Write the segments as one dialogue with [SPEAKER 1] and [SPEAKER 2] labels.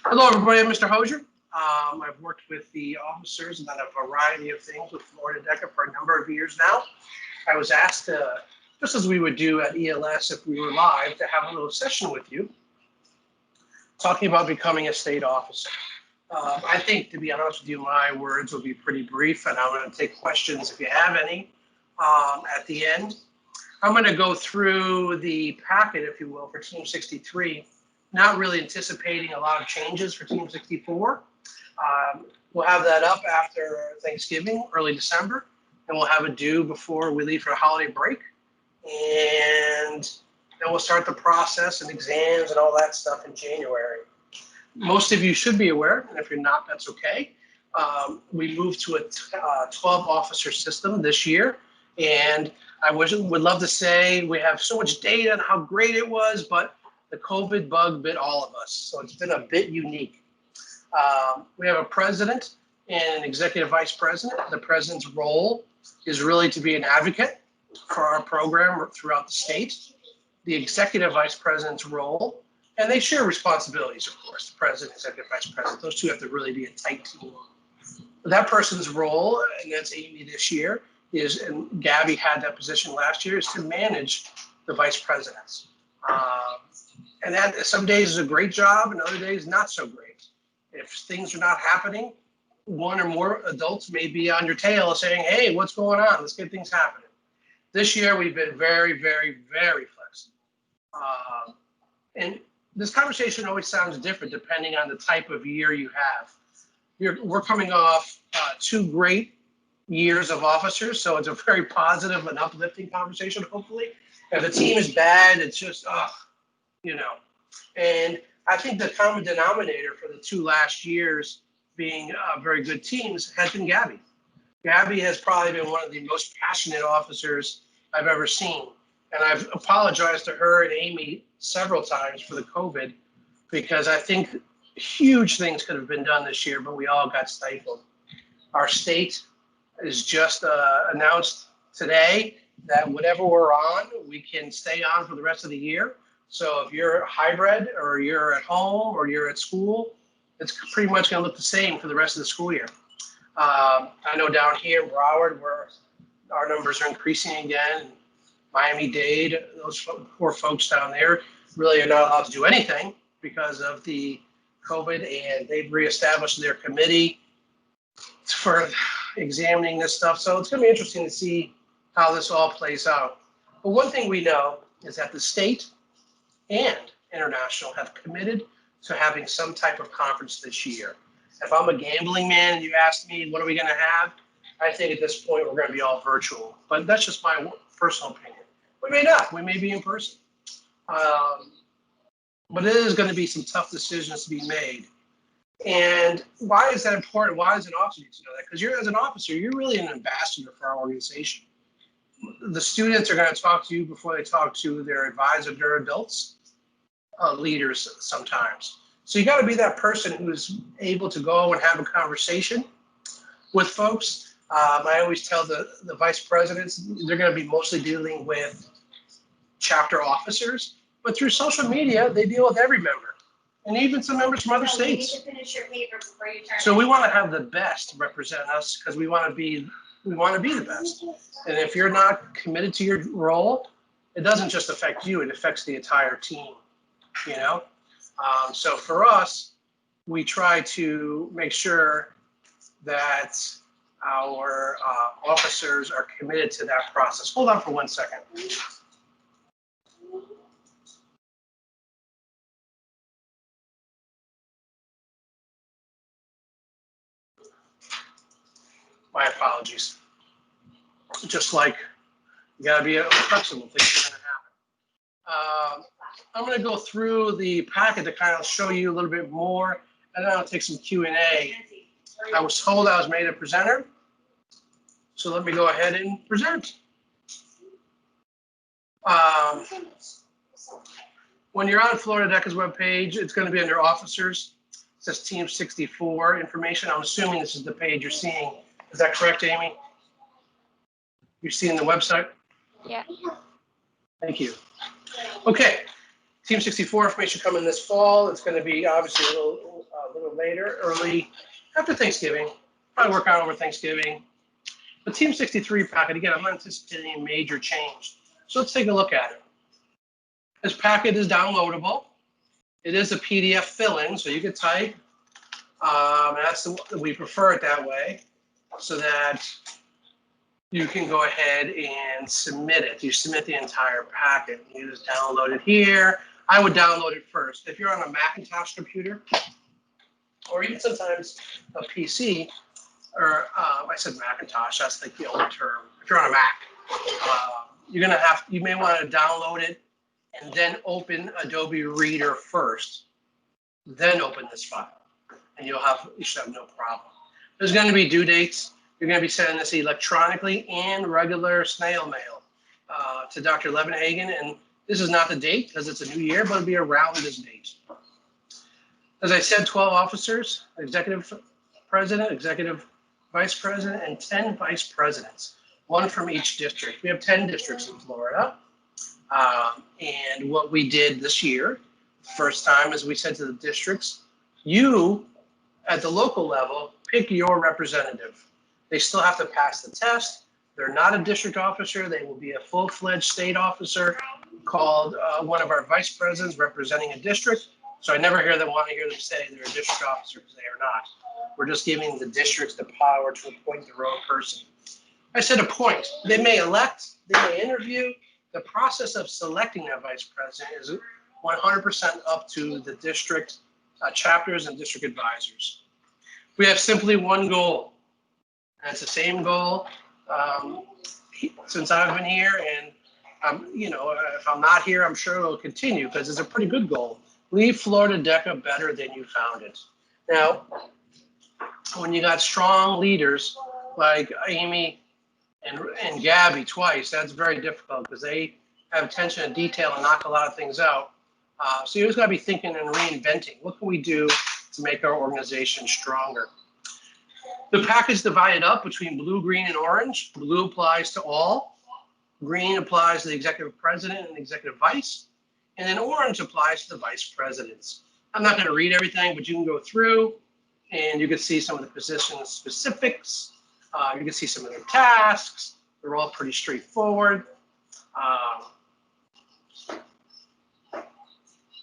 [SPEAKER 1] Hello, everybody. I'm Mr. Hosier. I've worked with the officers and done a variety of things with Florida DECA for a number of years now. I was asked, just as we would do at ELS if we were live, to have a little session with you talking about becoming a state officer. I think, to be honest with you, my words will be pretty brief, and I'm going to take questions if you have any at the end. I'm going to go through the packet, if you will, for Team 63. Not really anticipating a lot of changes for Team 64. We'll have that up after Thanksgiving, early December, and we'll have it due before we leave for a holiday break. And then we'll start the process and exams and all that stuff in January. Most of you should be aware, and if you're not, that's okay. We moved to a 12-officer system this year, and I would love to say we have so much data on how great it was, but the COVID bug bit all of us, so it's been a bit unique. We have a president and an executive vice president. The president's role is really to be an advocate for our program throughout the state. The executive vice president's role, and they share responsibilities, of course, the president, executive vice president. Those two have to really be a tight team. That person's role, and that's Amy this year, is, and Gabby had that position last year, is to manage the vice presidents. And that some days is a great job and other days not so great. If things are not happening, one or more adults may be on your tail saying, hey, what's going on? Let's get things happening. This year, we've been very, very, very flexible. And this conversation always sounds different depending on the type of year you have. We're coming off 2 great years of officers, so it's a very positive and uplifting conversation, hopefully. If the team is bad, it's just, And I think the common denominator for the 2 last years being very good teams has been Gabby. Gabby has probably been one of the most passionate officers I've ever seen. And I've apologized to her and Amy several times for the COVID, because I think huge things could have been done this year, but we all got stifled. Our state is just announced today that whatever we're on, we can stay on for the rest of the year. So if you're hybrid or you're at home or you're at school, it's pretty much going to look the same for the rest of the school year. I know down here in Broward, where our numbers are increasing again, Miami-Dade, those poor folks down there really are not allowed to do anything because of the COVID, and they've reestablished their committee for examining this stuff. So it's going to be interesting to see how this all plays out. But one thing we know is that the state and international have committed to having some type of conference this year. If I'm a gambling man and you ask me, what are we going to have? I think at this point, we're going to be all virtual. But that's just my personal opinion. We may not. We may be in person. But it is going to be some tough decisions to be made. And why is that important? Why is an officer need to know that? Because as an officer, you're really an ambassador for our organization. The students are going to talk to you before they talk to their advisor, their adults, leaders sometimes. So you got to be that person who's able to go and have a conversation with folks. I always tell the vice presidents, they're going to be mostly dealing with chapter officers, but through social media, they deal with every member, and even some members from other states.
[SPEAKER 2] You need to finish your paper before you turn.
[SPEAKER 1] So we want to have the best represent us, because we want to be the best. And if you're not committed to your role, it doesn't just affect you; it affects the entire team. So for us, we try to make sure that our officers are committed to that process. Hold on for 1 second. My apologies. Just like you got to be flexible, things are going to happen. I'm going to go through the packet to kind of show you a little bit more, and then I'll take some Q&A. I was told I was made a presenter, so let me go ahead and present. When you're on Florida DECA's webpage, it's going to be under officers. It says Team 64 information. I'm assuming this is the page you're seeing. Is that correct, Amy? You're seeing the website?
[SPEAKER 3] Yeah.
[SPEAKER 1] Thank you. Okay. Team 64 information coming this fall. It's going to be obviously a little little later, early after Thanksgiving. Probably work out over Thanksgiving. The Team 63 packet, again, I'm not anticipating a major change. So let's take a look at it. This packet is downloadable. It is a PDF fill-in, so you can type. We prefer it that way, so that you can go ahead and submit it. You submit the entire packet. You just download it here. I would download it first. If you're on a Macintosh computer, or even sometimes a PC, or I said Macintosh, that's like the old term. If you're on a Mac, you may want to download it and then open Adobe Reader first, then open this file, and you should have no problem. There's going to be due dates. You're going to be sending this electronically and regular snail mail to Dr. Levenhagen, and this is not the date because it's a new year, but it'll be around this date. As I said, 12 officers, executive president, executive vice president, and 10 vice presidents, one from each district. We have 10 districts in Florida. And what we did this year, first time, is we said to the districts, you at the local level, pick your representative. They still have to pass the test. They're not a district officer. They will be a full-fledged state officer called one of our vice presidents representing a district. So I never want to hear them say they're a district officer, because they are not. We're just giving the districts the power to appoint their own person. I said appoint. They may elect, they may interview. The process of selecting that vice president is 100% up to the district chapters and district advisors. We have simply one goal. And it's the same goal since I've been here, and if I'm not here, I'm sure it'll continue because it's a pretty good goal. Leave Florida DECA better than you found it. Now, when you got strong leaders like Amy and Gabby twice, that's very difficult because they have attention to detail and knock a lot of things out. So you always got to be thinking and reinventing. What can we do to make our organization stronger? The package divided up between blue, green, and orange. Blue applies to all. Green applies to the executive president and executive vice. And then orange applies to the vice presidents. I'm not going to read everything, but you can go through and you can see some of the position specifics. You can see some of their tasks. They're all pretty straightforward.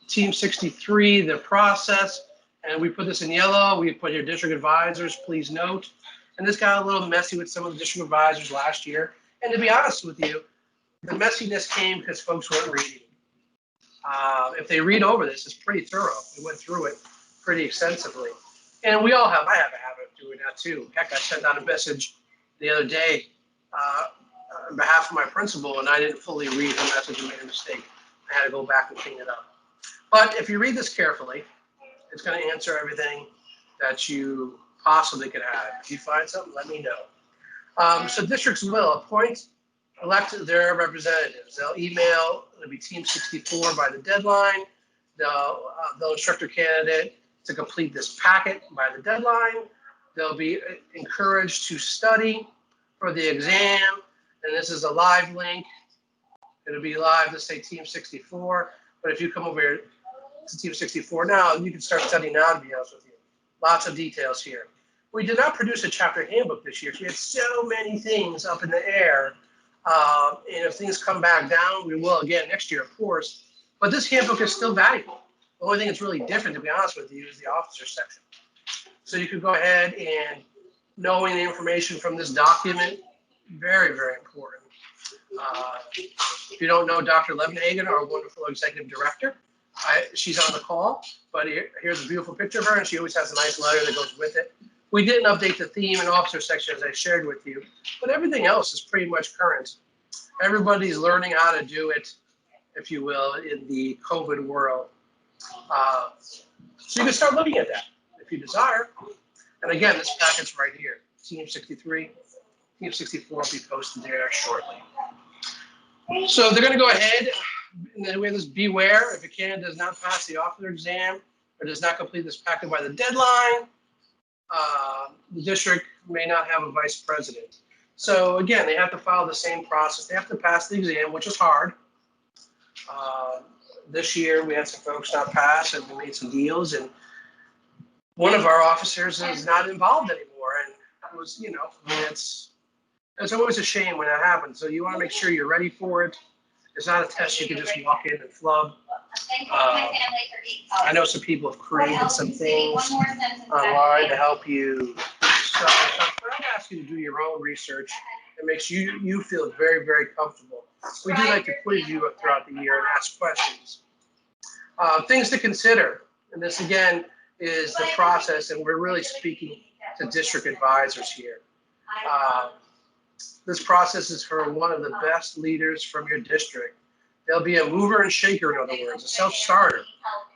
[SPEAKER 1] Team 63, the process. And we put this in yellow. We put here district advisors, please note. And this got a little messy with some of the district advisors last year. And to be honest with you, the messiness came because folks weren't reading. If they read over this, it's pretty thorough. We went through it pretty extensively. And I have a habit of doing that too. Heck, I sent out a message the other day on behalf of my principal, and I didn't fully read the message and made a mistake. I had to go back and clean it up. But if you read this carefully, it's going to answer everything that you possibly could have. If you find something, let me know. So districts will elect their representatives. They'll email, it'll be Team 64 by the deadline. They'll instruct their candidate to complete this packet by the deadline. They'll be encouraged to study for the exam. And this is a live link. It'll be live, let's say Team 64. But if you come over here to Team 64 now, you can start studying now, to be honest with you. Lots of details here. We did not produce a chapter handbook this year. We had so many things up in the air. And if things come back down, we will again next year, of course. But this handbook is still valuable. The only thing that's really different, to be honest with you, is the officer section. So you could go ahead and knowing the information from this document, very, very important. If you don't know Dr. Levenhagen, our wonderful executive director, she's on the call, but here's a beautiful picture of her, and she always has a nice letter that goes with it. We didn't update the theme and officer section as I shared with you, but everything else is pretty much current. Everybody's learning how to do it, if you will, in the COVID world. So you can start looking at that if you desire. And again, this packet's right here. Team 63, Team 64 will be posted there shortly. So they're going to go ahead, and then we have this beware. If a candidate does not pass the officer exam or does not complete this packet by the deadline, the district may not have a vice president. So again, they have to follow the same process. They have to pass the exam, which is hard. This year, we had some folks not pass, and we made some deals. And one of our officers is not involved anymore, and that was, I mean, it's always a shame when that happens. So you want to make sure you're ready for it. It's not a test you can just walk in and flub. I know some people have created some things online to help you. So I'd ask you to do your own research. It makes you feel very, very comfortable. We do like to quiz you throughout the year and ask questions. Things to consider, and this again is the process, and we're really speaking to district advisors here. This process is for one of the best leaders from your district. They'll be a mover and shaker, in other words, a self-starter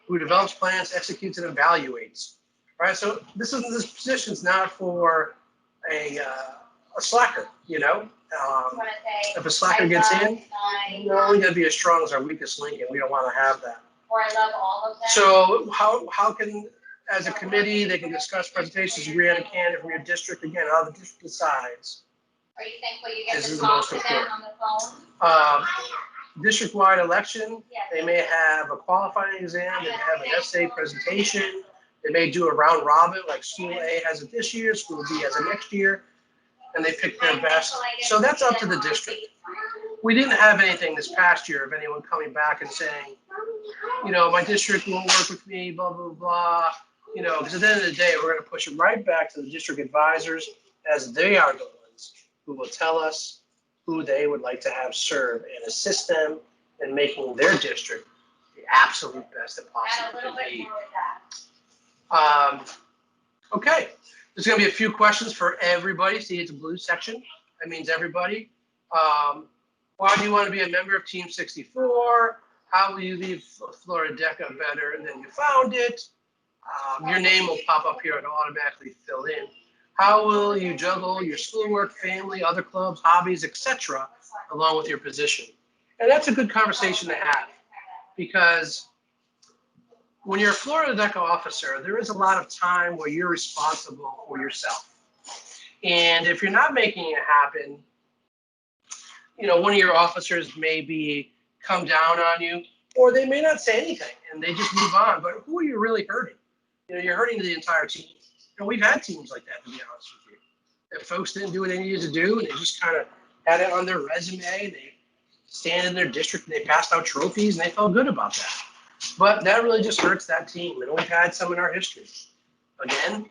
[SPEAKER 1] who develops plans, executes, and evaluates. Right. So this position is not for a slacker. If a slacker gets in, we're only going to be as strong as our weakest link, and we don't want to have that. So how can, as a committee, they can discuss presentations, agree on a candidate from your district. Again, how the district decides. This is the most important. District-wide election, they may have a qualifying exam, they may have an essay presentation, they may do a round robin, like School A has it this year, School B has it next year, and they pick their best. So that's up to the district. We didn't have anything this past year of anyone coming back and saying, my district won't work with me, blah, blah, blah. Because at the end of the day, we're going to push it right back to the district advisors, as they are the ones who will tell us who they would like to have serve and assist them in making their district the absolute best it possibly can be. Okay, there's going to be a few questions for everybody. See, it's a blue section. That means everybody. Why do you want to be a member of Team 64? How will you leave Florida DECA better than you found it? Your name will pop up here and automatically fill in. How will you juggle your schoolwork, family, other clubs, hobbies, etc., along with your position? And that's a good conversation to have, because when you're a Florida DECA officer, there is a lot of time where you're responsible for yourself. And if you're not making it happen, one of your officers may come down on you, or they may not say anything and they just move on. But who are you really hurting? You're hurting the entire team. We've had teams like that, to be honest with you. If folks didn't do what they needed to do, and they just kind of had it on their resume, they stand in their district, and they passed out trophies, and they felt good about that. But that really just hurts that team, and we've had some in our history. Again,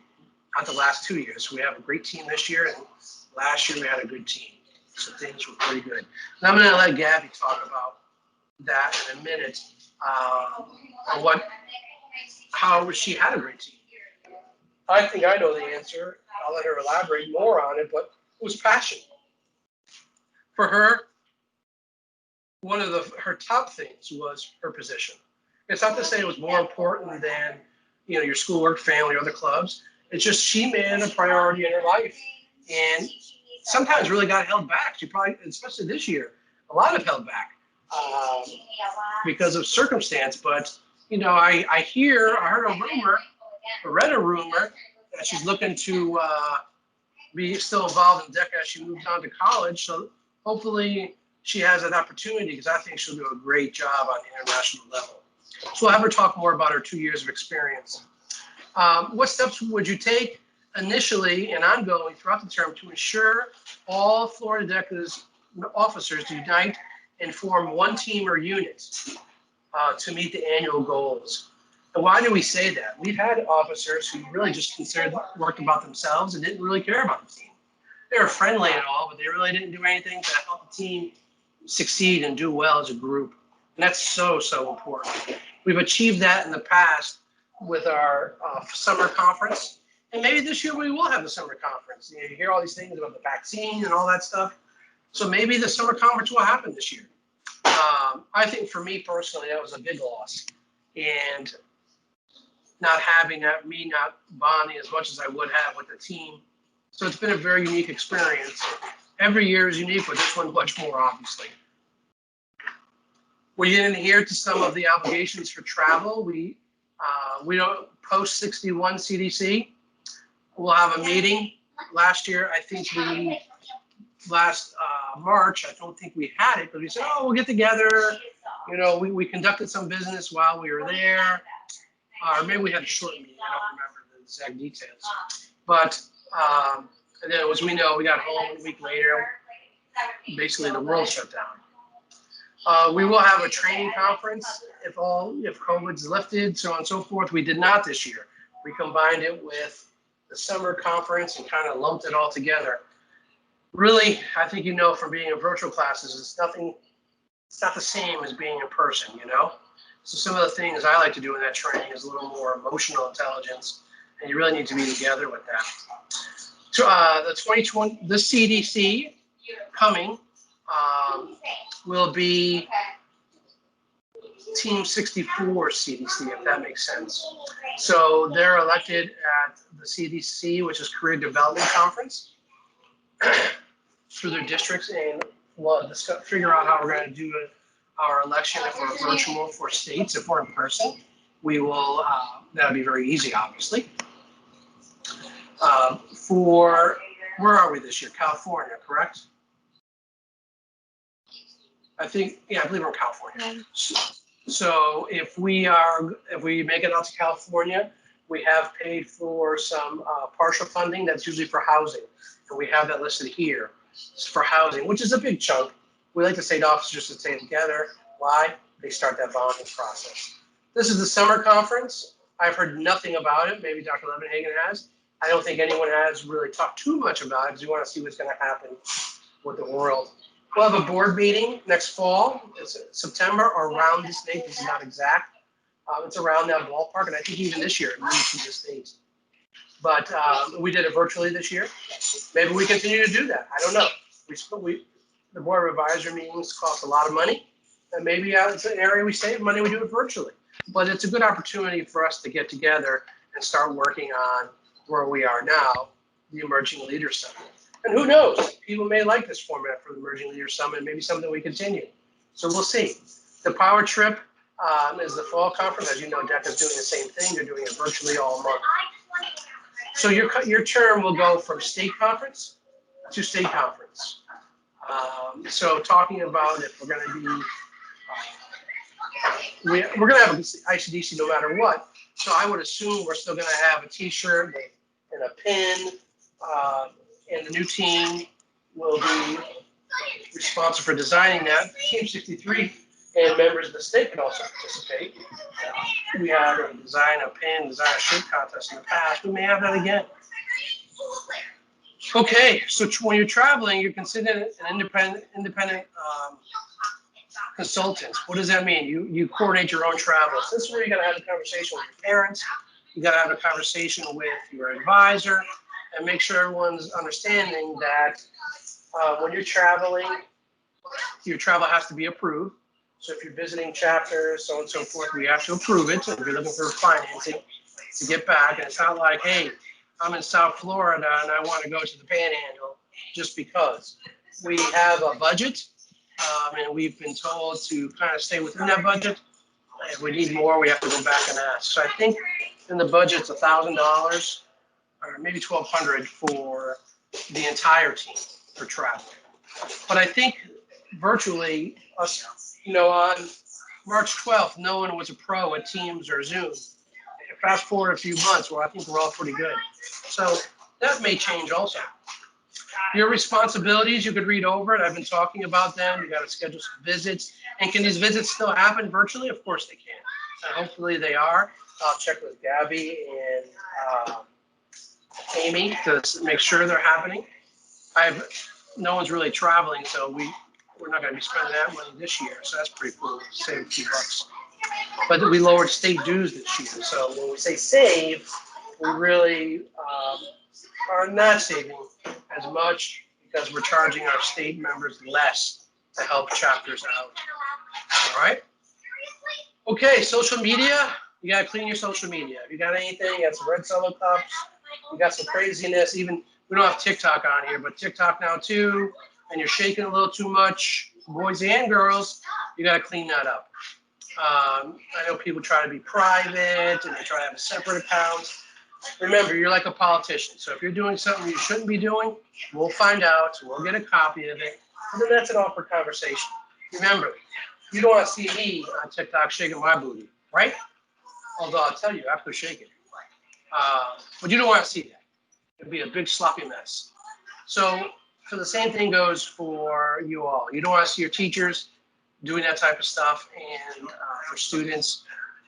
[SPEAKER 1] not the last 2 years. We have a great team this year, and last year we had a good team. So things were pretty good. And I'm going to let Gabby talk about that in a minute, how she had a great team. I think I know the answer. I'll let her elaborate more on it, but it was passion. For her, one of her top things was her position. It's not to say it was more important than your schoolwork, family, or other clubs. It's just she made it a priority in her life, and sometimes really got held back. She probably, especially this year, a lot of held back because of circumstance. But I read a rumor that she's looking to be still involved in DECA as she moves on to college. So hopefully she has an opportunity, because I think she'll do a great job on the international level. So we'll have her talk more about her 2 years of experience. What steps would you take initially and ongoing throughout the term to ensure all Florida DECA's officers unite and form one team or unit to meet the annual goals? And why do we say that? We've had officers who really just worked about themselves and didn't really care about the team. They were friendly and all, but they really didn't do anything to help the team succeed and do well as a group. And that's so, so important. We've achieved that in the past with our summer conference. And maybe this year we will have the summer conference. You hear all these things about the vaccine and all that stuff. So maybe the summer conference will happen this year. I think for me personally, that was a big loss. And not having that, me not bonding as much as I would have with the team. So it's been a very unique experience. Every year is unique, but this one much more, obviously. We didn't adhere to some of the obligations for travel. We don't post 61 CDC. We'll have a meeting. Last year, I think last March, I don't think we had it, but we said, we'll get together. We conducted some business while we were there. Or maybe we had a short meeting. I don't remember exact details. But and then as we know, we got home a week later. Basically, the world shut down. We will have a training conference if COVID's lifted, so on and so forth. We did not this year. We combined it with the summer conference and kind of lumped it all together. Really, I think from being in virtual classes, it's not the same as being in person, So some of the things I like to do in that training is a little more emotional intelligence, and you really need to be together with that. So the 2020, the CDC coming will be Team 64 CDC, if that makes sense. So they're elected at the CDC, which is Career Development Conference, through their districts, and we'll figure out how we're going to do our election if we're virtual for states. If we're in person, we will, that'll be very easy, obviously. Where are we this year? California, correct? I believe we're in California. So if we make it out to California, we have paid for some partial funding. That's usually for housing, and we have that listed here. It's for housing, which is a big chunk. We like the state officers to stay together. Why? They start that bonding process. This is the summer conference. I've heard nothing about it. Maybe Dr. Levenhagen has. I don't think anyone has really talked too much about it because we want to see what's going to happen with the world. We'll have a board meeting next fall. It's September or around this date. This is not exact. It's around that ballpark, and I think even this year it moves to this date. But we did it virtually this year. Maybe we continue to do that. I don't know. The board of advisory meetings cost a lot of money, and maybe it's an area we save money. We do it virtually, but it's a good opportunity for us to get together and start working on where we are now, the Emerging Leaders Summit. And who knows? People may like this format for the Emerging Leaders Summit. Maybe something we continue. So we'll see. The Power Trip is the fall conference. As you know, DECA is doing the same thing. They're doing it virtually all month. So your term will go from state conference to state conference. So talking about if we're going to be, we're going to have ICDC no matter what. So I would assume we're still going to have a T-shirt and a pin, and the new team will be responsible for designing that. Team 63 and members of the state can also participate. We had a design a pin, design a shirt contest in the past. We may have that again. Okay, so when you're traveling, you're considered an independent consultant. What does that mean? You coordinate your own travel. So this is where you got to have a conversation with your parents. You got to have a conversation with your advisor, and make sure everyone's understanding that when you're traveling, your travel has to be approved. So if you're visiting chapters, so on and so forth, we have to approve it. So if you're looking for financing to get back, and it's not like, hey, I'm in South Florida and I want to go to the Panhandle just because. We have a budget, and we've been told to kind of stay within that budget. If we need more, we have to go back and ask. So I think in the budget's $1,000 or maybe $1,200 for the entire team for travel. But I think virtually, on March 12th, no one was a pro at Teams or Zoom. Fast forward a few months, I think we're all pretty good. So that may change also. Your responsibilities, you could read over it. I've been talking about them. You got to schedule some visits. And can these visits still happen virtually? Of course they can. And hopefully they are. I'll check with Gabby and Amy to make sure they're happening. No one's really traveling, so we're not going to be spending that money this year. So that's pretty cool. Save a few bucks. But we lowered state dues this year. So when we say save, we really are not saving as much because we're charging our state members less to help chapters out. All right? Okay, social media. You got to clean your social media. If you got anything, you got some red Solo cups, you got some craziness. Even we don't have TikTok on here, but TikTok now too, and you're shaking a little too much, boys and girls, you got to clean that up. I know people try to be private and they try to have a separate account. Remember, you're like a politician. So if you're doing something you shouldn't be doing, we'll find out. We'll get a copy of it. And then that's an awkward conversation. Remember, you don't want to see me on TikTok shaking my booty, right? Although I'll tell you, I have to shake it. But you don't want to see that. It'd be a big sloppy mess. So the same thing goes for you all. You don't want to see your teachers doing that type of stuff. And for students,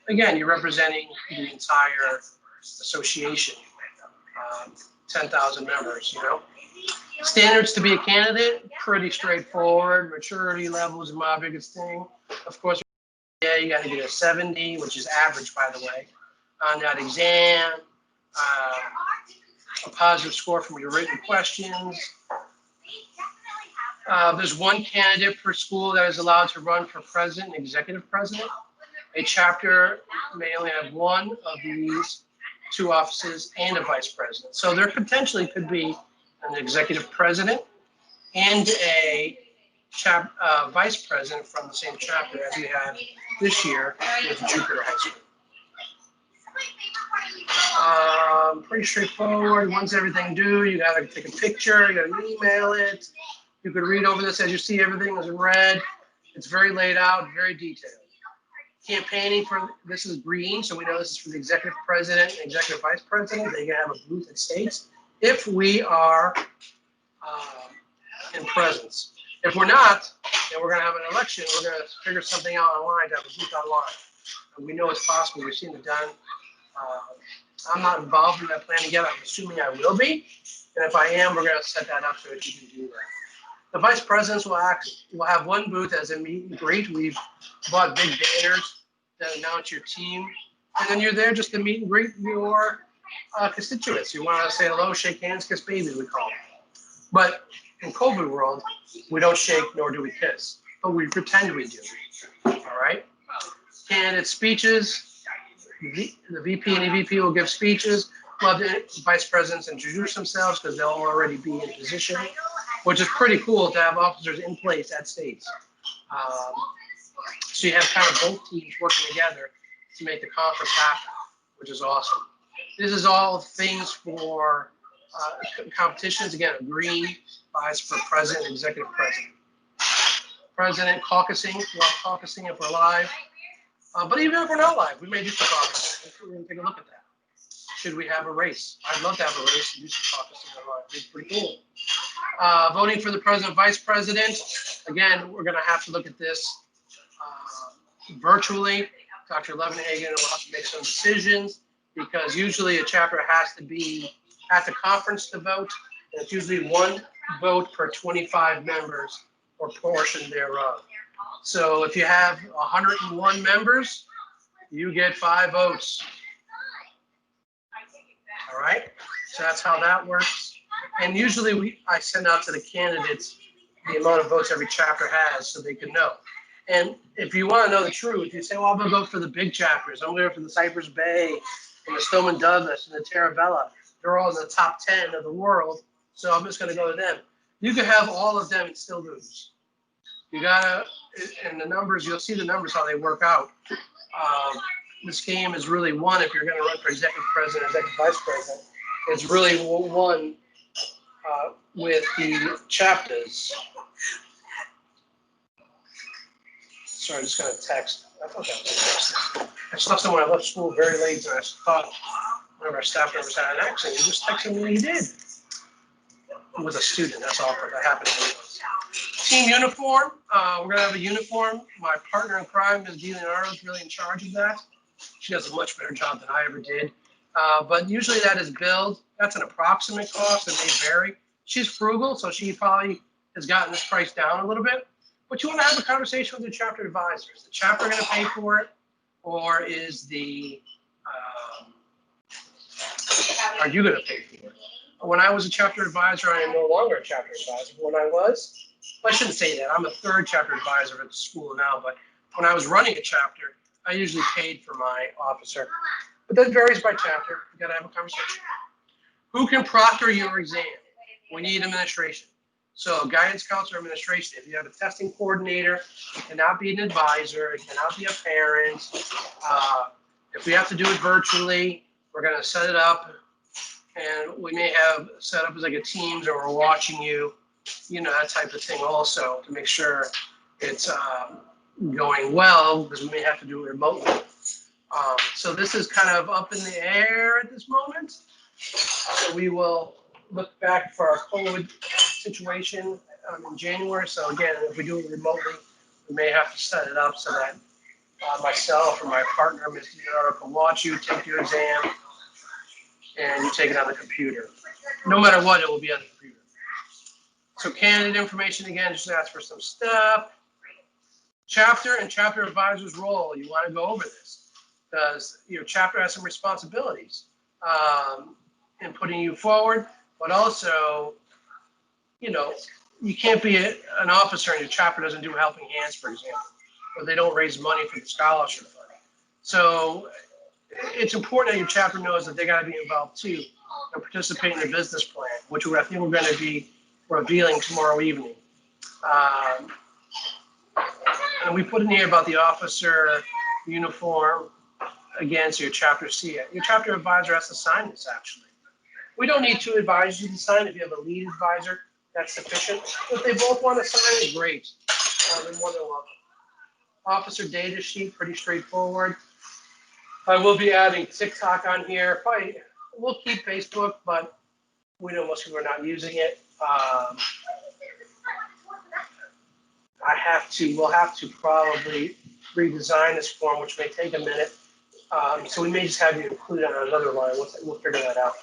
[SPEAKER 1] again, you're representing the entire association, 10,000 members, you know. Standards to be a candidate, pretty straightforward. Maturity level is my biggest thing. Of course, yeah, you got to get a 70, which is average, by the way, on that exam. A positive score from your written questions. There's one candidate per school that is allowed to run for president and executive president. A chapter may only have one of these two offices and a vice president. So there potentially could be an executive president and a vice president from the same chapter as we had this year with Jupiter High School. Pretty straightforward. Once everything due, you got to take a picture, you got to email it. You could read over this as you see everything is in red. It's very laid out, very detailed. Campaigning for this is green, so we know this is for the executive president and executive vice president. They can have a booth that states if we are in presence. If we're not, and we're going to have an election, we're going to figure something out online to have a booth online. And we know it's possible. We've seen it done. I'm not involved in that planning yet. I'm assuming I will be. And if I am, we're going to set that up so that you can do that. The vice presidents will have one booth as a meet and greet. We've bought big banners that announce your team. And then you're there just to meet and greet your constituents. You want to say hello, shake hands, kiss baby, we call it. But in COVID world, we don't shake nor do we kiss, but we pretend we do. All right? Candidate speeches. The VP and EVP will give speeches. We'll have the vice presidents introduce themselves because they'll already be in position, which is pretty cool to have officers in place at states. So you have kind of both teams working together to make the conference happen, which is awesome. This is all things for competitions. Again, a green lies for president, executive president. President caucusing, we'll have caucusing if we're live. But even if we're not live, we may do some caucusing. We're going to take a look at that. Should we have a race? I'd love to have a race and do some caucusing live. It's pretty cool. Voting for the president, vice president. Again, we're going to have to look at this virtually. Dr. Levenhagen will have to make some decisions because usually a chapter has to be at the conference to vote. And it's usually one vote per 25 members or portion thereof. So if you have 101 members, you get 5 votes. All right, so that's how that works. And usually I send out to the candidates the amount of votes every chapter has so they can know. And if you want to know the truth, you say, well, I'm going to go for the big chapters. I'm going to go for the Cypress Bay and the Stoneman Douglas and the Terravella. They're all in the top 10 of the world, so I'm just going to go to them. You can have all of them and still lose. You got to, and the numbers, you'll see the numbers, how they work out. This game is really won if you're going to run for executive president, executive vice president. It's really won with the chapters. Sorry, I just got a text. I thought that was a text. I slept someone. I left school very late, and I thought one of our staff members had an accident. He just texted me he did. It was a student. That's awkward. That happened to me once. Team uniform. We're going to have a uniform. My partner in crime, Ms. DeLeonardo, is really in charge of that. She does a much better job than I ever did. But usually that is billed. That's an approximate cost. It may vary. She's frugal, so she probably has gotten this price down a little bit. But you want to have a conversation with your chapter advisors. Is the chapter going to pay for it? Or is are you going to pay for it? When I was a chapter advisor, I am no longer a chapter advisor. But when I was, well, I shouldn't say that. I'm a third chapter advisor at the school now. But when I was running a chapter, I usually paid for my officer. But that varies by chapter. You got to have a conversation. Who can proctor your exam? We need administration. So guidance counselor administration, if you have a testing coordinator, it cannot be an advisor, it cannot be a parent. If we have to do it virtually, we're going to set it up. And we may have set up as like a Teams or we're watching you, you know, that type of thing also to make sure it's going well because we may have to do it remotely. So this is kind of up in the air at this moment. So we will look back for our COVID situation in January. So again, if we do it remotely, we may have to set it up so that myself or my partner, Ms. Leonardo, can watch you take your exam and you take it on the computer. No matter what, it will be on the computer. So candidate information, again, just ask for some stuff. Chapter and chapter advisor's role, you want to go over this because your chapter has some responsibilities in putting you forward, but also, you can't be an officer and your chapter doesn't do helping hands, for example, or they don't raise money for the scholarship fund. So it's important that your chapter knows that they got to be involved too and participate in the business plan, which I think we're going to be revealing tomorrow evening. And we put in here about the officer uniform, again, so your chapter see it. Your chapter advisor has to sign this, actually. We don't need two advisors to sign. If you have a lead advisor, that's sufficient. If they both want to sign, great. They're more than welcome. Officer data sheet, pretty straightforward. I will be adding TikTok on here. Probably, we'll keep Facebook, but we know most people are not using it. We'll have to probably redesign this form, which may take a minute. So we may just have you include it on another line. We'll figure that out.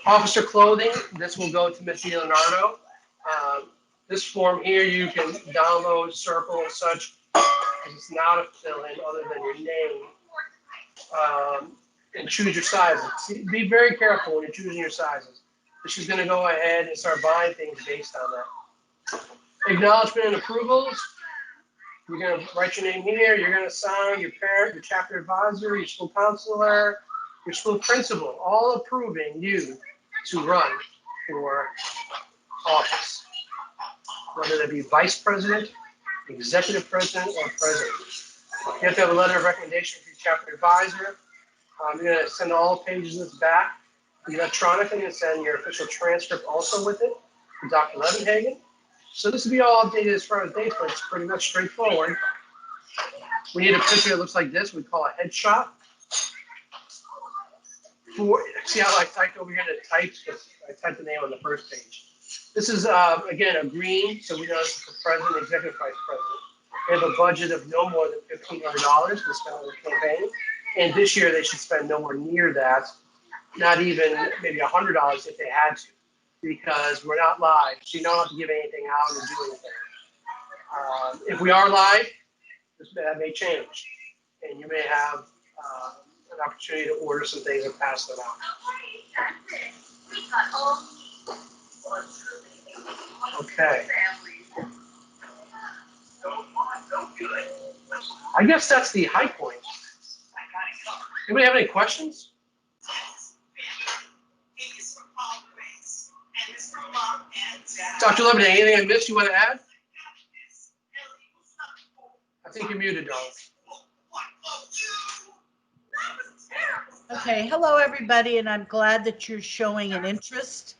[SPEAKER 1] Officer clothing, this will go to Ms. Leonardo. This form here, you can download, circle, and such. It's not a fill-in other than your name. And choose your sizes. Be very careful when you're choosing your sizes. She's going to go ahead and start buying things based on that. Acknowledgement and approvals. You're going to write your name here. You're going to sign your parent, your chapter advisor, your school counselor, your school principal, all approving you to run for office, whether that be vice president, executive president, or president. You have to have a letter of recommendation for your chapter advisor. You're going to send all pages of this back electronically and send your official transcript also with it to Dr. Levenhagen. So this will be all updated as far as dates, but it's pretty much straightforward. We need a picture that looks like this. We call a headshot. See how I typed over here the types? Because I typed the name on the first page. This is, again, a green, so we know this is the president, executive vice president. They have a budget of no more than $1,500 to spend on the campaign. And this year, they should spend nowhere near that, not even maybe $100 if they had to, because we're not live. So you don't have to give anything out or do anything. If we are live, that may change. And you may have an opportunity to order some things and pass them out. Okay. I guess that's the high point. Anybody have any questions? Dr. Lebanon, anything I missed you want to add? I think you're muted, darling.
[SPEAKER 3] Okay, hello everybody, and I'm glad that you're showing an interest.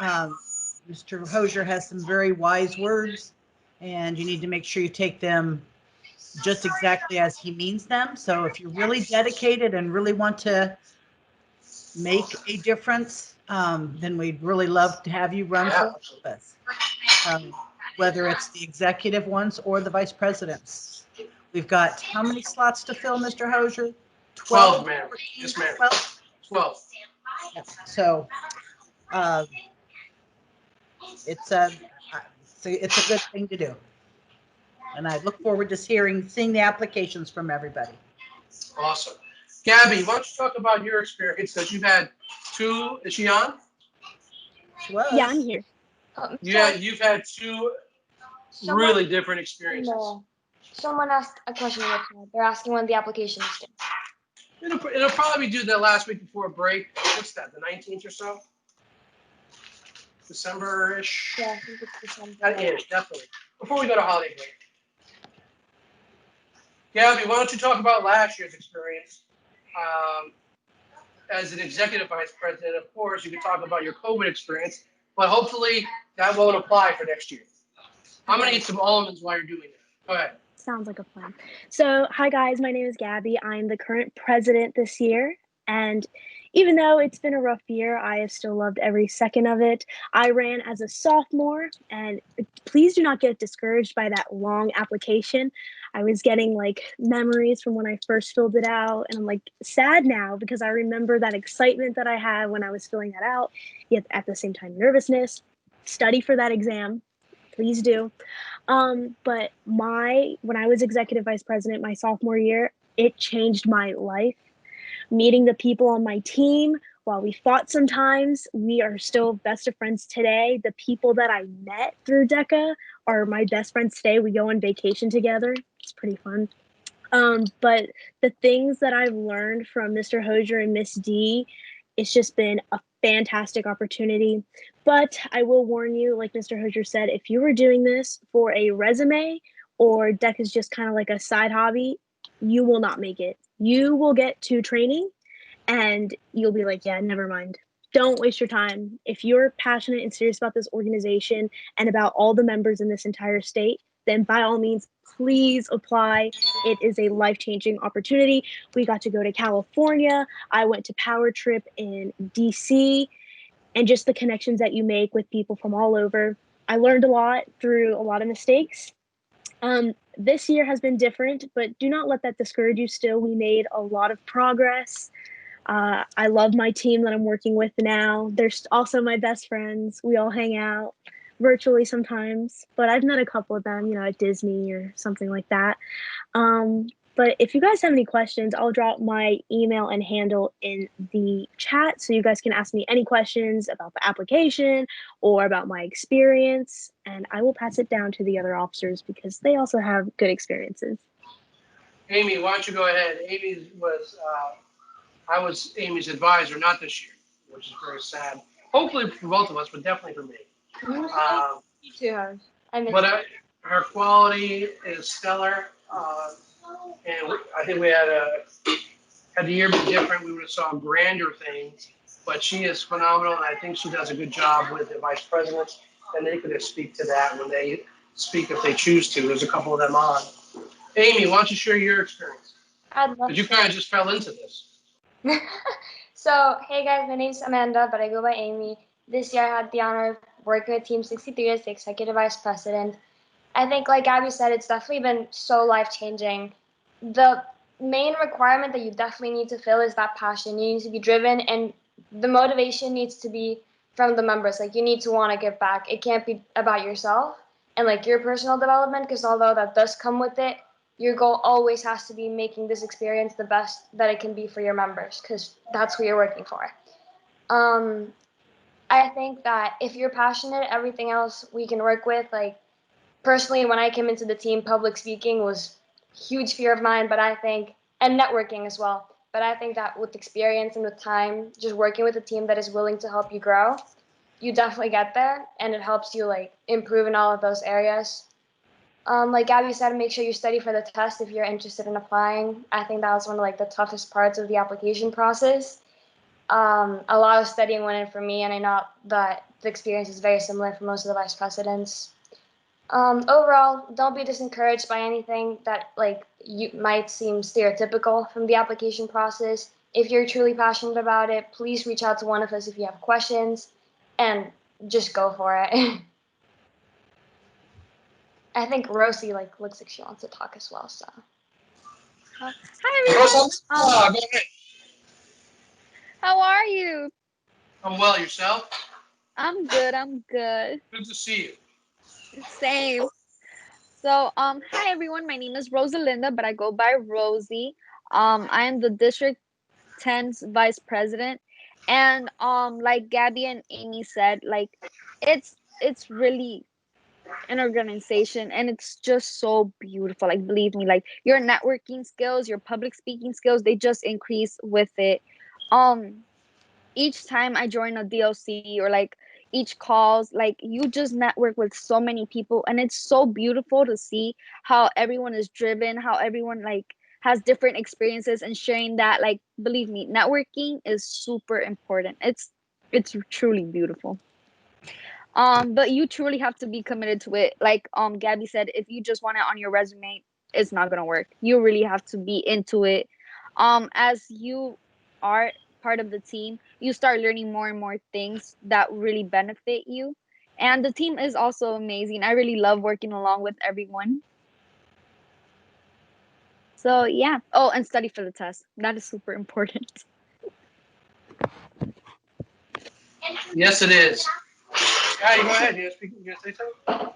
[SPEAKER 3] Mr. Hosier has some very wise words, and you need to make sure you take them just exactly as he means them. So if you're really dedicated and really want to make a difference, then we'd really love to have you run for office, whether it's the executive ones or the vice presidents. We've got how many slots to fill, Mr. Hosier?
[SPEAKER 1] 12, ma'am. Yes, ma'am. 12.
[SPEAKER 3] Yeah. So it's a good thing to do. And I look forward to seeing the applications from everybody.
[SPEAKER 1] Awesome. Gabby, why don't you talk about your experience? Because you've had two, is she on?
[SPEAKER 3] She was.
[SPEAKER 4] Yeah, I'm here.
[SPEAKER 1] Yeah, you've had two really different experiences.
[SPEAKER 4] No. Someone asked a question in the chat. They're asking when the application is due.
[SPEAKER 1] It'll probably be due the last week before break. What's that, the 19th or so? December-ish?
[SPEAKER 4] Yeah, I think it's December.
[SPEAKER 1] That-ish, definitely. Before we go to holiday break. Gabby, why don't you talk about last year's experience? As an executive vice president, of course, you can talk about your COVID experience, but hopefully that won't apply for next year. I'm going to eat some almonds while you're doing that. Go ahead.
[SPEAKER 5] Sounds like a plan. So, hi guys, my name is Gabby. I'm the current president this year. And even though it's been a rough year, I have still loved every second of it. I ran as a sophomore, and please do not get discouraged by that long application. I was getting like memories from when I first filled it out, and I'm like sad now because I remember that excitement that I had when I was filling that out, yet at the same time, nervousness. Study for that exam. Please do. But when I was executive vice president my sophomore year, it changed my life. Meeting the people on my team, while we fought sometimes, we are still best of friends today. The people that I met through DECA are my best friends today. We go on vacation together. It's pretty fun. But the things that I've learned from Mr. Hosier and Miss D, it's just been a fantastic opportunity. But I will warn you, like Mr. Hosier said, if you were doing this for a resume or DECA is just kind of like a side hobby, you will not make it. You will get to training and you'll be like, yeah, never mind. Don't waste your time. If you're passionate and serious about this organization and about all the members in this entire state, then by all means, please apply. It is a life-changing opportunity. We got to go to California. I went to Power Trip in DC, and just the connections that you make with people from all over. I learned a lot through a lot of mistakes. This year has been different, but do not let that discourage you still. We made a lot of progress. I love my team that I'm working with now. They're also my best friends. We all hang out virtually sometimes, but I've met a couple of them, at Disney or something like that. But if you guys have any questions, I'll drop my email and handle in the chat so you guys can ask me any questions about the application or about my experience, and I will pass it down to the other officers because they also have good experiences.
[SPEAKER 1] Amy, why don't you go ahead? I was Amy's advisor, not this year, which is very sad. Hopefully for both of us, but definitely for me.
[SPEAKER 4] You too, Hose. I miss
[SPEAKER 1] But her quality is stellar. And I think we had the year been different, we would have saw grander things. But she is phenomenal, and I think she does a good job with the vice presidents. And they could speak to that when they speak if they choose to. There's a couple of them on. Amy, why don't you share your experience?
[SPEAKER 2] I'd love
[SPEAKER 1] Because you kind of just fell into this.
[SPEAKER 2] So, hey guys, my name's Amanda, but I go by Amy. This year I had the honor of working with Team 63 as the Executive Vice President. I think, like Abby said, it's definitely been so life-changing. The main requirement that you definitely need to fill is that passion. You need to be driven, and the motivation needs to be from the members. Like, you need to want to give back. It can't be about yourself and, like, your personal development, because although that does come with it, your goal always has to be making this experience the best that it can be for your members, because that's who you're working for. I think that if you're passionate, everything else we can work with. Like, personally, when I came into the team, public speaking was a huge fear of mine, but I think, and networking as well. But I think that with experience and with time, just working with a team that is willing to help you grow, you definitely get there, and it helps you like improve in all of those areas. Like Gabby said, make sure you study for the test if you're interested in applying. I think that was one of like the toughest parts of the application process. A lot of studying went in for me, and I know that the experience is very similar for most of the vice presidents. Overall, don't be discouraged by anything that like you might seem stereotypical from the application process. If you're truly passionate about it, please reach out to one of us if you have questions, and just go for it. I think Rosie like looks like she wants to talk as well. So
[SPEAKER 6] Hi everyone.
[SPEAKER 1] Go ahead.
[SPEAKER 6] How are you?
[SPEAKER 1] I'm well, yourself?
[SPEAKER 6] I'm good. I'm good.
[SPEAKER 1] Good to see you.
[SPEAKER 6] Same. So, hi everyone. My name is Rosalinda, but I go by Rosie. I am the District 10's vice president, and like Gabby and Amy said, like it's really an organization, and it's just so beautiful. Like, believe me, like your networking skills, your public speaking skills, they just increase with it. Each time I join a DOC or like each calls, like you just network with so many people, and it's so beautiful to see how everyone is driven, how everyone like has different experiences and sharing that. Like, believe me, networking is super important. It's truly beautiful. But you truly have to be committed to it. Like Gabby said, if you just want it on your resume, it's not gonna work. You really have to be into it. As you are part of the team, you start learning more and more things that really benefit you. And the team is also amazing. I really love working along with everyone. So yeah. Oh, and study for the test. That is super important.
[SPEAKER 1] Yes, it is. Yeah, you go ahead. You gonna say something?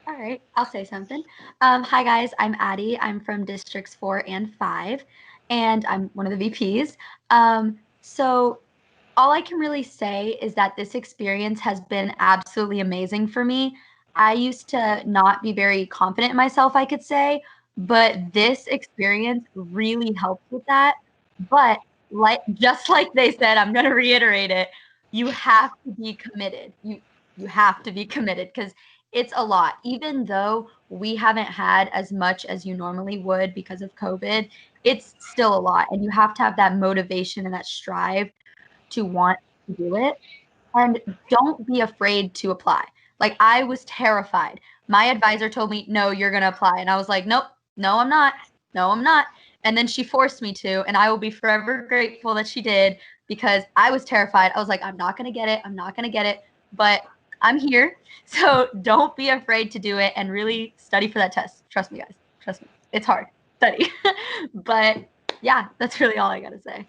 [SPEAKER 7] All right, I'll say something. Hi guys, I'm Addie. I'm from districts 4 and 5, and I'm one of the VPs. So all I can really say is that this experience has been absolutely amazing for me. I used to not be very confident in myself, I could say, but this experience really helped with that. But just like they said, I'm going to reiterate it. You have to be committed. You have to be committed because it's a lot. Even though we haven't had as much as you normally would because of COVID, it's still a lot, and you have to have that motivation and that strive to want to do it. And don't be afraid to apply. Like, I was terrified. My advisor told me, no, you're going to apply. And I was like, nope, no, I'm not. No, I'm not. And then she forced me to. And I will be forever grateful that she did because I was terrified. I was like, I'm not going to get it. I'm not going to get it. But I'm here. So don't be afraid to do it and really study for that test. Trust me, guys. Trust me. It's hard. Study. But yeah, that's really all I got to say.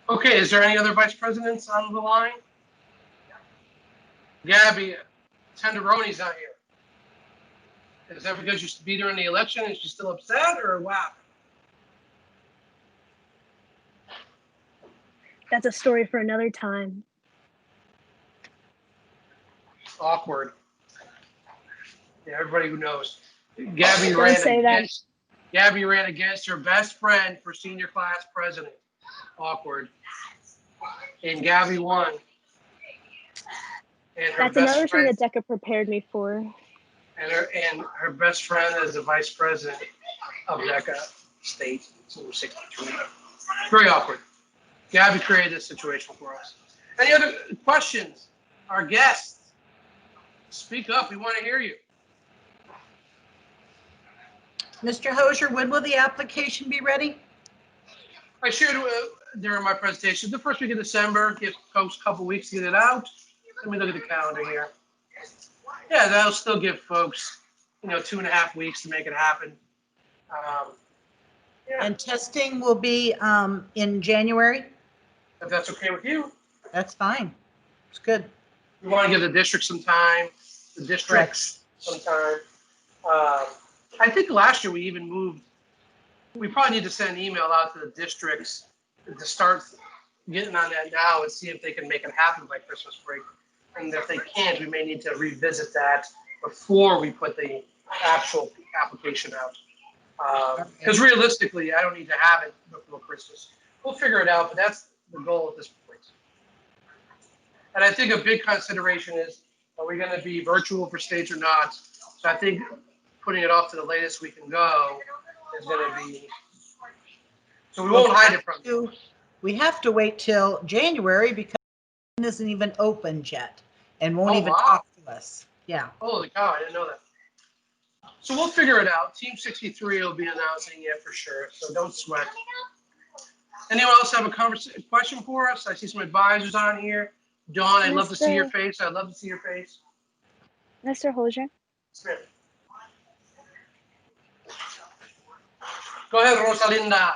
[SPEAKER 1] Okay, is there any other vice presidents on the line? Gabby, Tenderoni's not here. Is that because you beat her in the election and she's still upset, or what?
[SPEAKER 5] That's a story for another time.
[SPEAKER 1] Awkward. Yeah, everybody who knows. Gabby
[SPEAKER 5] Don't
[SPEAKER 1] ran
[SPEAKER 5] say that.
[SPEAKER 1] against her best friend for senior class president. Awkward. And Gabby won. And her
[SPEAKER 5] That's
[SPEAKER 1] best
[SPEAKER 5] another thing
[SPEAKER 1] friend,
[SPEAKER 5] that DECA prepared me for.
[SPEAKER 1] and her best friend is the vice president of DECA State, so 63. Very awkward. Gabby created this situation for us. Any other questions? Our guests, speak up. We want to hear you.
[SPEAKER 3] Mr. Hosier, when will the application be ready?
[SPEAKER 1] I shared during my presentation the first week of December. Give folks a couple weeks to get it out. Let me look at the calendar here. Yeah, that'll still give folks, 2.5 weeks to make it happen. Yeah,
[SPEAKER 3] And testing will be in January?
[SPEAKER 1] if that's okay with you.
[SPEAKER 3] That's fine. It's good.
[SPEAKER 1] We want to give the district some time, the districts some time. I think last year we even moved. We probably need to send an email out to the districts to start getting on that now and see if they can make it happen by Christmas break. And if they can't, we may need to revisit that before we put the actual application out. Because realistically, I don't need to have it before Christmas. We'll figure it out, but that's the goal at this point. And I think a big consideration is, are we going to be virtual for states or not? So I think putting it off to the latest we can go is going to be, so we won't hide it from you.
[SPEAKER 3] We have to wait till January because it isn't even opened yet and won't even talk to us. Yeah.
[SPEAKER 1] Holy cow, I didn't know that. So we'll figure it out. Team 63 will be announcing it for sure, so don't sweat. Anyone else have a question for us? I see some advisors on here. Dawn, I'd love to see your face. I'd love to see your face.
[SPEAKER 5] Mr. Hosier?
[SPEAKER 1] Smith. Go ahead, Rosalinda.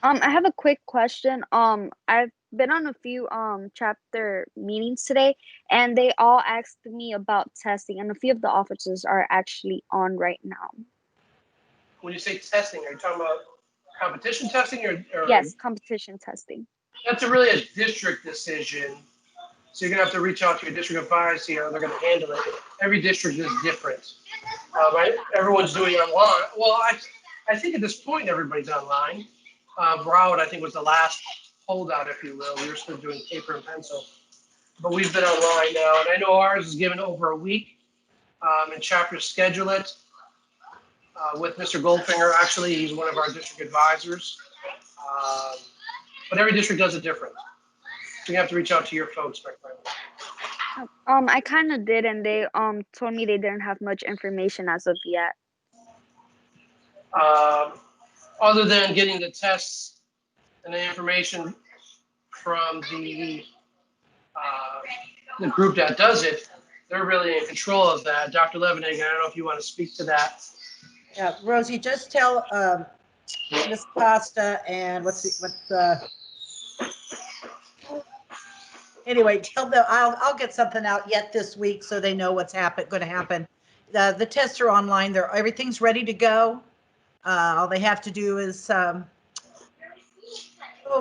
[SPEAKER 6] I have a quick question. I've been on a few chapter meetings today, and they all asked me about testing, and a few of the officers are actually on right now.
[SPEAKER 1] When you say testing, are you talking about competition testing or
[SPEAKER 6] Yes, competition testing.
[SPEAKER 1] That's really a district decision. So you're gonna have to reach out to your district advisor here, and they're gonna handle it. Every district is different. Right? Everyone's doing it online. Well, I think at this point everybody's online. Broward, I think, was the last holdout, if you will. We were still doing paper and pencil, but we've been online now, and I know ours is given over a week. And chapters schedule it with Mr. Goldfinger. Actually, he's one of our district advisors. But every district does it different. So you have to reach out to your folks, my friend.
[SPEAKER 6] I kind of did, and they told me they didn't have much information as of yet.
[SPEAKER 1] Other than getting the tests and the information from the group that does it, they're really in control of that. Dr. Levenegger, I don't know if you want to speak to that.
[SPEAKER 3] Yeah, Rosie, just tell Miss Costa and anyway, tell them I'll get something out yet this week so they know what's going to happen. The tests are online. Everything's ready to go. All they have to do is, oh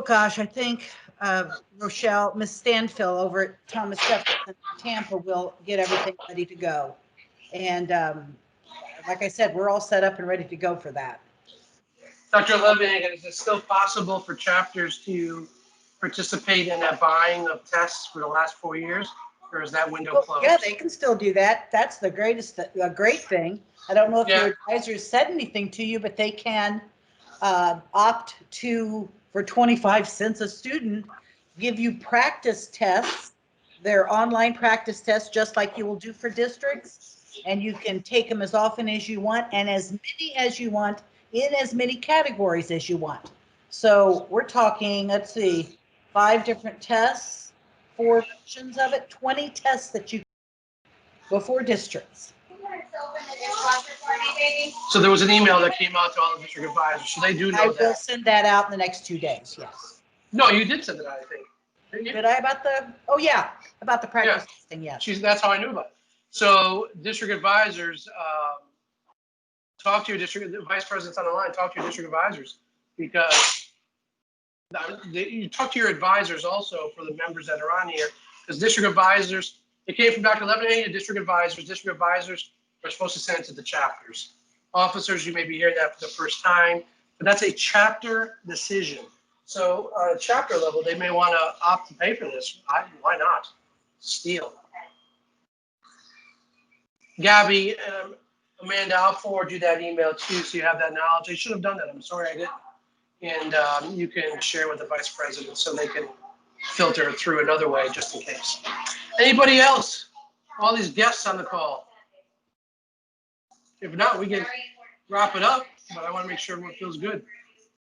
[SPEAKER 3] gosh, I think Rochelle, Miss Stanfill over at Thomas Jefferson in Tampa will get everything ready to go. And like I said, we're all set up and ready to go for that.
[SPEAKER 1] Dr. Levenegger, is it still possible for chapters to participate in that buying of tests for the last 4 years, or is that window closed?
[SPEAKER 3] Yeah, they can still do that. That's the great thing. I don't know if your advisors said anything to you, but they can opt to, for 25 cents a student, give you practice tests. They're online practice tests, just like you will do for districts. And you can take them as often as you want and as many as you want in as many categories as you want. So we're talking, let's see, 5 different tests, 4 versions of it, 20 tests that you before districts.
[SPEAKER 1] So there was an email that came out to all the district advisors, so they do know that.
[SPEAKER 3] I will send that out in the next 2 days, yes.
[SPEAKER 1] No, you did send it out, I think. Didn't you?
[SPEAKER 3] Did I about the practice testing, yes.
[SPEAKER 1] That's how I knew about it. So district advisors, talk to your district, vice presidents on the line, talk to your district advisors, because you talk to your advisors also for the members that are on here, because district advisors, it came from Dr. Levenegger to district advisors are supposed to send it to the chapters. Officers, you may be hearing that for the first time, but that's a chapter decision. So on a chapter level, they may want to opt to pay for this. Why not? Steal. Gabby, Amanda, I'll forward you that email too, so you have that knowledge. I should have done that. I'm sorry I didn't. And you can share with the vice president so they can filter it through another way, just in case. Anybody else? All these guests on the call. If not, we can wrap it up, but I want to make sure everyone feels good.